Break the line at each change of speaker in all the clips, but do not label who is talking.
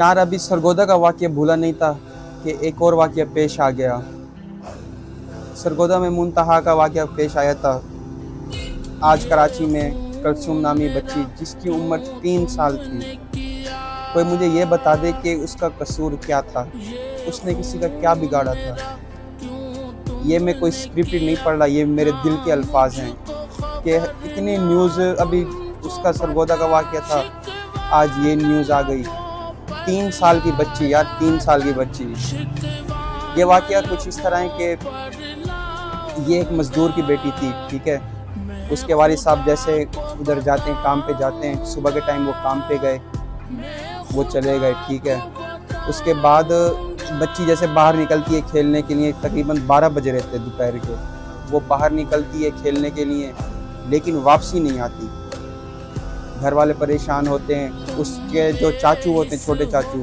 यार अभी सरगोदा का वाक़या भूला नहीं था कि एक और वाक़या पेश आ गया। सरगोदा में मुंतहा का वाक़या पेश आया था। आज कराची में कलसूम नामी बच्ची जिसकी उम्र 3 साल थी, कोई मुझे ये बता दे कि उसका कसूर क्या था, उसने किसी का क्या बिगाड़ा था। ये मैं कोई स्क्रिप्ट नहीं पढ़ रहा, ये मेरे दिल के अल्फाज हैं कि इतनी न्यूज़ अभी उसका सरगोदा का वाक़या था, आज ये न्यूज़ आ गई। 3 साल की बच्ची, यार 3 साल की बच्ची। ये वाक़या कुछ इस तरह है कि ये एक मज़दूर की बेटी थी, ठीक है। उसके वालिद साहब जैसे उधर जाते हैं, काम पे जाते हैं, सुबह के टाइम वो काम पे गए, वो चले गए, ठीक है। उसके बाद बच्ची जैसे बाहर निकलती है खेलने के लिए, तकरीबन 12 बजे रहते हैं दोपहर के, वो बाहर निकलती है खेलने के लिए, लेकिन वापसी नहीं आती। घर वाले परेशान होते हैं। उसके जो चाचू होते हैं, छोटे चाचू,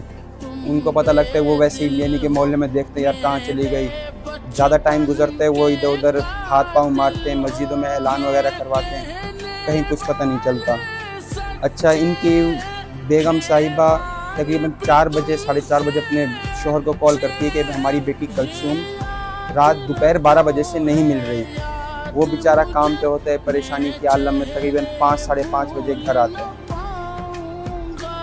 उनको पता लगता है, वो वैसे ही यानी कि मोहल्ले में देखते हैं यार कहाँ चली गई। ज़्यादा टाइम गुजरता है, वो इधर उधर हाथ पाँव मारते हैं, मस्जिदों में ऐलान वगैरह करवाते हैं, कहीं कुछ पता नहीं चलता। अच्छा, इनकी बेगम साहिबा तकरीबन 4 बजे, 4:30 बजे अपने शोहर को कॉल करती है कि हमारी बेटी कलसूम दोपहर 12 बजे से नहीं मिल रही। वो बेचारा काम पे होता है, परेशानी के आलम में तकरीबन 5, 5:30 बजे घर आता है।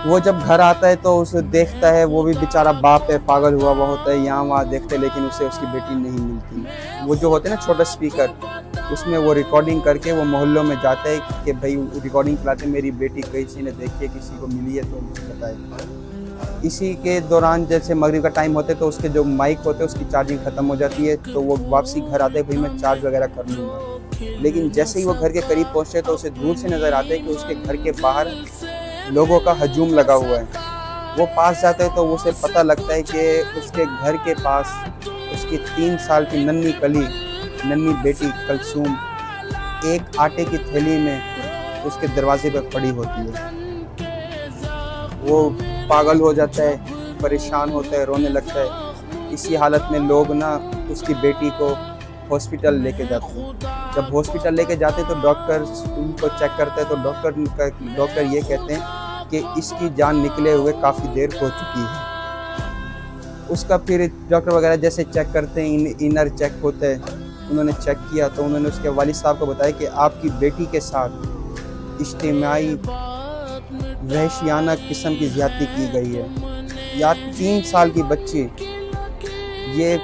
वो जब घर आता है तो उसे देखता है, वो भी बेचारा बाप है, पागल हुआ हुआ होता है, यहाँ वहाँ देखते, लेकिन उसे उसकी बेटी नहीं मिलती। वो जो होते हैं ना छोटा स्पीकर, उसमें वो रिकॉर्डिंग करके वो मोहल्लों में जाता है कि भाई रिकॉर्डिंग चलाते, मेरी बेटी किसी ने देखी है, किसी को मिली है तो बताए। इसी के दौरान जैसे मगरिब का टाइम होता है तो उसके जो माइक होते हैं उसकी चार्जिंग ख़त्म हो जाती है, तो वो वापसी घर आते हैं, भाई मैं चार्ज वगैरह कर लूँगा। लेकिन जैसे ही वो घर के करीब पहुँचते तो उसे दूर से नज़र आता है कि उसके घर के बाहर लोगों का हजूम लगा हुआ है। वो पास जाता है तो उसे पता लगता है कि उसके घर के पास उसकी 3 साल की नन्ही बेटी कलसूम एक आटे की थैली में उसके दरवाजे पर पड़ी होती है। वो पागल हो जाता है, परेशान होता है, रोने लगता है। इसी हालत में लोग ना उसकी बेटी को हॉस्पिटल लेके जाते हैं। जब हॉस्पिटल लेके जाते हैं तो डॉक्टर उनको चेक करते हैं, तो डॉक्टर ये कहते हैं कि इसकी जान निकले हुए काफ़ी देर हो चुकी है। उसका फिर डॉक्टर वगैरह जैसे चेक करते हैं, इनर चेक होता है, उन्होंने चेक किया तो उन्होंने उसके वालिद साहब को बताया कि आपकी बेटी के साथ इज्तिमाई वहशियाना किस्म की ज़्यादती की गई है। यार 3 साल की बच्ची, ये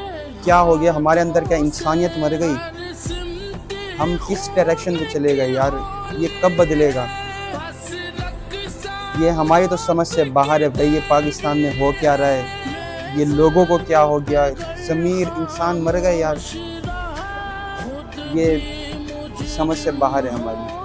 क्या हो गया हमारे अंदर? क्या इंसानियत मर गई? हम किस डायरेक्शन में चले गए यार? ये कब बदलेगा? ये हमारी तो समझ से बाहर है भाई। ये पाकिस्तान में हो क्या रहा है? ये लोगों को क्या हो गया? ज़मीर इंसान मर गए यार। ये समझ से बाहर है हमारी।